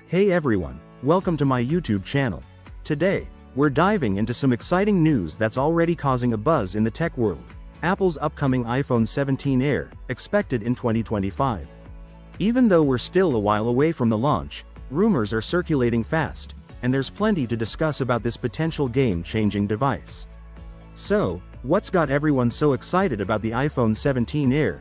Hey everyone, welcome to my YouTube channel. Today, we're diving into some exciting news that's already causing a buzz in the tech world. Apple's upcoming iPhone 17 Air, expected in 2025. Even though we're still a while away from the launch, rumors are circulating fast, and there's plenty to discuss about this potential game-changing device. So, what's got everyone so excited about the iPhone 17 Air?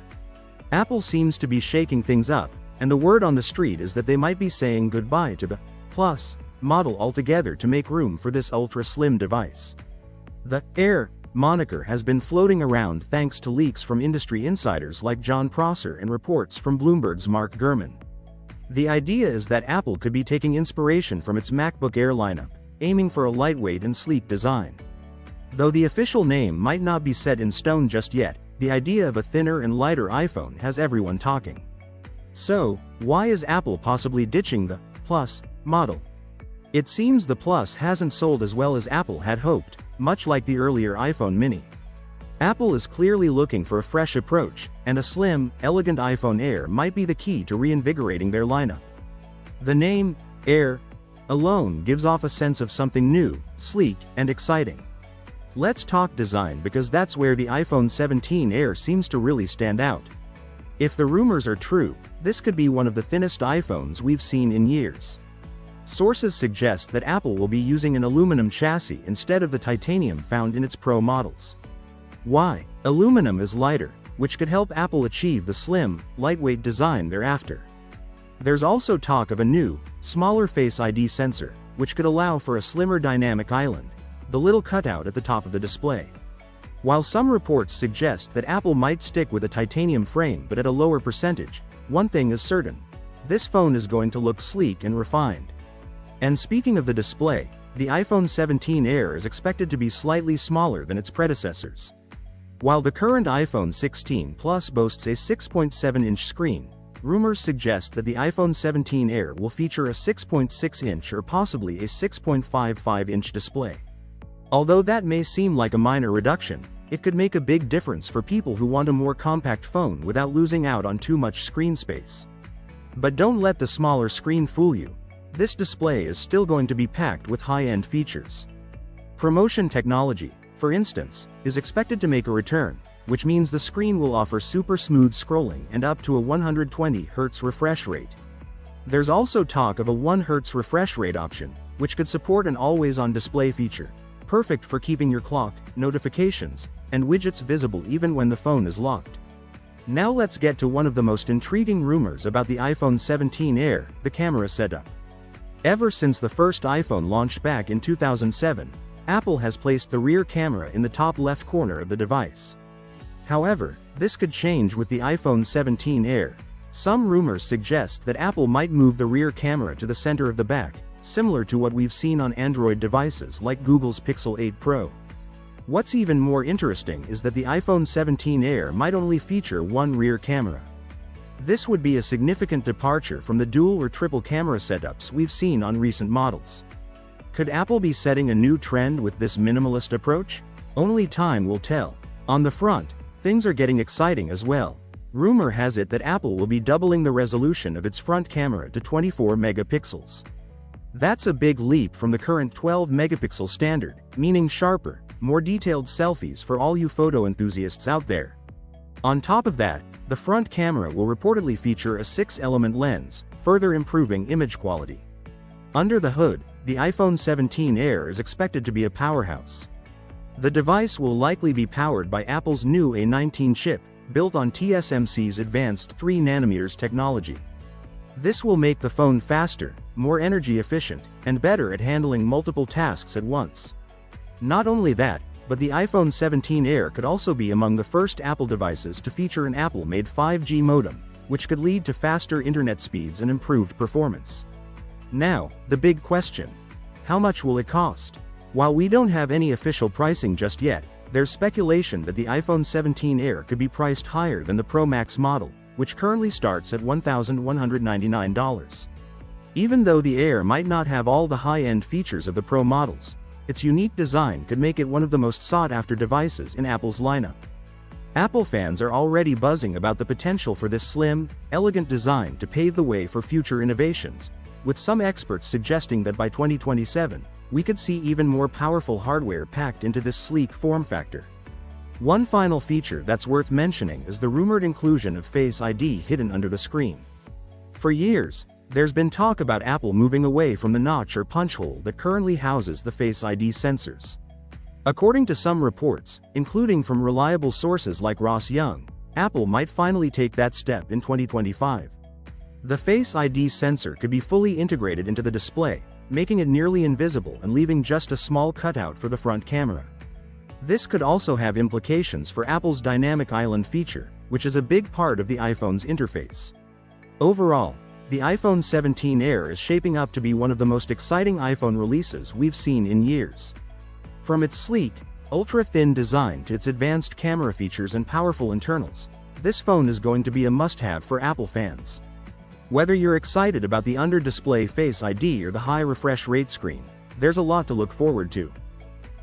Apple seems to be shaking things up, and the word on the street is that they might be saying goodbye to the Plus model altogether to make room for this ultra-slim device. The Air moniker has been floating around thanks to leaks from industry insiders like John Prosser and reports from Bloomberg's Mark Gurman. The idea is that Apple could be taking inspiration from its MacBook Air lineup, aiming for a lightweight and sleek design. Though the official name might not be set in stone just yet, the idea of a thinner and lighter iPhone has everyone talking. So, why is Apple possibly ditching the Plus model? It seems the Plus hasn't sold as well as Apple had hoped, much like the earlier iPhone mini. Apple is clearly looking for a fresh approach, and a slim, elegant iPhone Air might be the key to reinvigorating their lineup. The name, Air, alone gives off a sense of something new, sleek, and exciting. Let's talk design because that's where the iPhone 17 Air seems to really stand out. If the rumors are true, this could be one of the thinnest iPhones we've seen in years. Sources suggest that Apple will be using an aluminum chassis instead of the titanium found in its Pro models. Why? Aluminum is lighter, which could help Apple achieve the slim, lightweight design they're after. There's also talk of a new, smaller Face ID sensor, which could allow for a slimmer dynamic island, the little cutout at the top of the display. While some reports suggest that Apple might stick with a titanium frame but at a lower percentage, one thing is certain: this phone is going to look sleek and refined. And speaking of the display, the iPhone 17 Air is expected to be slightly smaller than its predecessors. While the current iPhone 16 Plus boasts a 6.7-inch screen, rumors suggest that the iPhone 17 Air will feature a 6.6-inch or possibly a 6.55-inch display. Although that may seem like a minor reduction, it could make a big difference for people who want a more compact phone without losing out on too much screen space. But don't let the smaller screen fool you. This display is still going to be packed with high-end features. Promotion technology, for instance, is expected to make a return, which means the screen will offer super smooth scrolling and up to a 120 Hz refresh rate. There's also talk of a 1 Hz refresh rate option, which could support an always-on display feature, perfect for keeping your clock, notifications, and widgets visible even when the phone is locked. Now let's get to one of the most intriguing rumors about the iPhone 17 Air, the camera setup. Ever since the first iPhone launched back in 2007, Apple has placed the rear camera in the top left corner of the device. However, this could change with the iPhone 17 Air. Some rumors suggest that Apple might move the rear camera to the center of the back, similar to what we've seen on Android devices like Google's Pixel 8 Pro. What's even more interesting is that the iPhone 17 Air might only feature one rear camera. This would be a significant departure from the dual or triple camera setups we've seen on recent models. Could Apple be setting a new trend with this minimalist approach? Only time will tell. On the front, things are getting exciting as well. Rumor has it that Apple will be doubling the resolution of its front camera to 24 megapixels. That's a big leap from the current 12-megapixel standard, meaning sharper, more detailed selfies for all you photo enthusiasts out there. On top of that, the front camera will reportedly feature a 6-element lens, further improving image quality. Under the hood, the iPhone 17 Air is expected to be a powerhouse. The device will likely be powered by Apple's new A19 chip, built on TSMC's advanced 3nm technology. This will make the phone faster, more energy efficient, and better at handling multiple tasks at once. Not only that, but the iPhone 17 Air could also be among the first Apple devices to feature an Apple-made 5G modem, which could lead to faster internet speeds and improved performance. Now, the big question: how much will it cost? While we don't have any official pricing just yet, there's speculation that the iPhone 17 Air could be priced higher than the Pro Max model, which currently starts at $1,199. Even though the Air might not have all the high-end features of the Pro models, its unique design could make it one of the most sought-after devices in Apple's lineup. Apple fans are already buzzing about the potential for this slim, elegant design to pave the way for future innovations, with some experts suggesting that by 2027, we could see even more powerful hardware packed into this sleek form factor. One final feature that's worth mentioning is the rumored inclusion of Face ID hidden under the screen. For years, there's been talk about Apple moving away from the notch or punch hole that currently houses the Face ID sensors. According to some reports, including from reliable sources like Ross Young, Apple might finally take that step in 2025. The Face ID sensor could be fully integrated into the display, making it nearly invisible and leaving just a small cutout for the front camera. This could also have implications for Apple's Dynamic Island feature, which is a big part of the iPhone's interface. Overall, the iPhone 17 Air is shaping up to be one of the most exciting iPhone releases we've seen in years. From its sleek, ultra-thin design to its advanced camera features and powerful internals, this phone is going to be a must-have for Apple fans. Whether you're excited about the under-display Face ID or the high refresh rate screen, there's a lot to look forward to.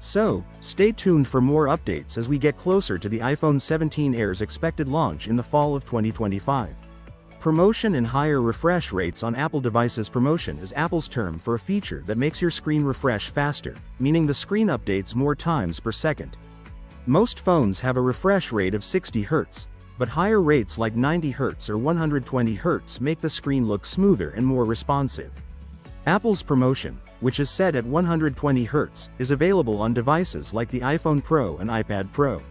So, stay tuned for more updates as we get closer to the iPhone 17 Air's expected launch in the fall of 2025. Promotion and higher refresh rates on Apple devices. Promotion is Apple's term for a feature that makes your screen refresh faster, meaning the screen updates more times per second. Most phones have a refresh rate of 60 Hz, but higher rates like 90 Hz or 120 Hz make the screen look smoother and more responsive. Apple's promotion, which is set at 120 Hz, is available on devices like the iPhone Pro and iPad Pro.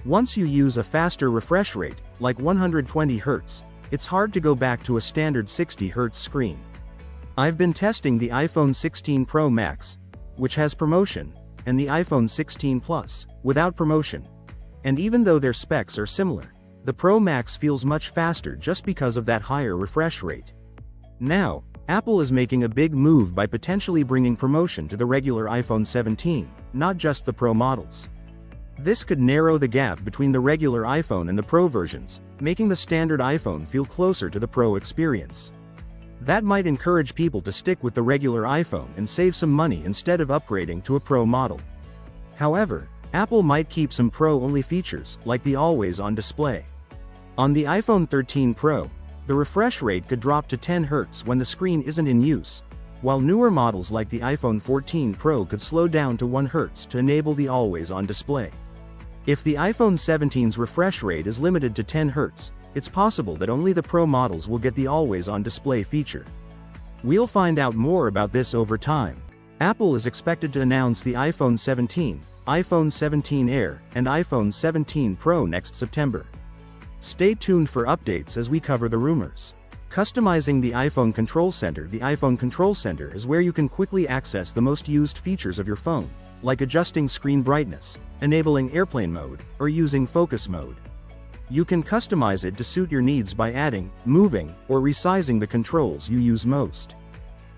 Once you use a faster refresh rate, like 120 Hz, it's hard to go back to a standard 60 Hz screen. I've been testing the iPhone 16 Pro Max, which has promotion, and the iPhone 16 Plus, without promotion. And even though their specs are similar, the Pro Max feels much faster just because of that higher refresh rate. Now, Apple is making a big move by potentially bringing promotion to the regular iPhone 17, not just the Pro models. This could narrow the gap between the regular iPhone and the Pro versions, making the standard iPhone feel closer to the Pro experience. That might encourage people to stick with the regular iPhone and save some money instead of upgrading to a Pro model. However, Apple might keep some Pro-only features, like the always-on display. On the iPhone 13 Pro, the refresh rate could drop to 10 Hz when the screen isn't in use, while newer models like the iPhone 14 Pro could slow down to 1 Hz to enable the always-on display. If the iPhone 17's refresh rate is limited to 10 Hz, it's possible that only the Pro models will get the always-on display feature. We'll find out more about this over time. Apple is expected to announce the iPhone 17, iPhone 17 Air, and iPhone 17 Pro next September. Stay tuned for updates as we cover the rumors. Customizing the iPhone Control Center. The iPhone Control Center is where you can quickly access the most used features of your phone, like adjusting screen brightness, enabling airplane mode, or using focus mode. You can customize it to suit your needs by adding, moving, or resizing the controls you use most.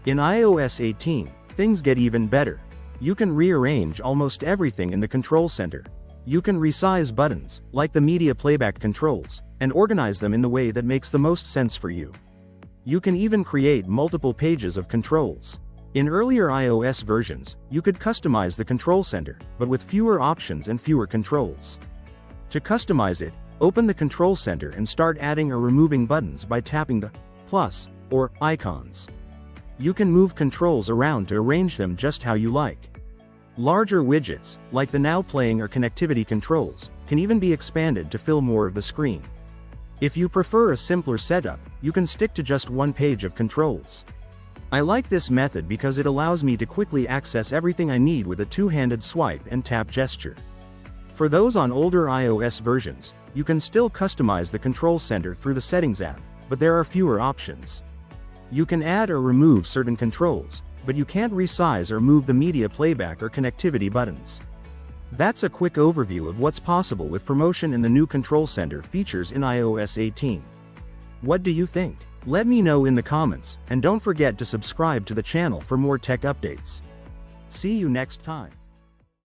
In iOS 18, things get even better. You can rearrange almost everything in the Control Center. You can resize buttons, like the media playback controls, and organize them in the way that makes the most sense for you. You can even create multiple pages of controls. In earlier iOS versions, you could customize the Control Center, but with fewer options and fewer controls. To customize it, open the Control Center and start adding or removing buttons by tapping the plus or icons. You can move controls around to arrange them just how you like. Larger widgets, like the Now Playing or Connectivity controls, can even be expanded to fill more of the screen. If you prefer a simpler setup, you can stick to just one page of controls. I like this method because it allows me to quickly access everything I need with a two-handed swipe and tap gesture. For those on older iOS versions, you can still customize the Control Center through the Settings app, but there are fewer options. You can add or remove certain controls, but you can't resize or move the media playback or connectivity buttons. That's a quick overview of what's possible with promotion in the new Control Center features in iOS 18. What do you think? Let me know in the comments, and don't forget to subscribe to the channel for more tech updates. See you next time.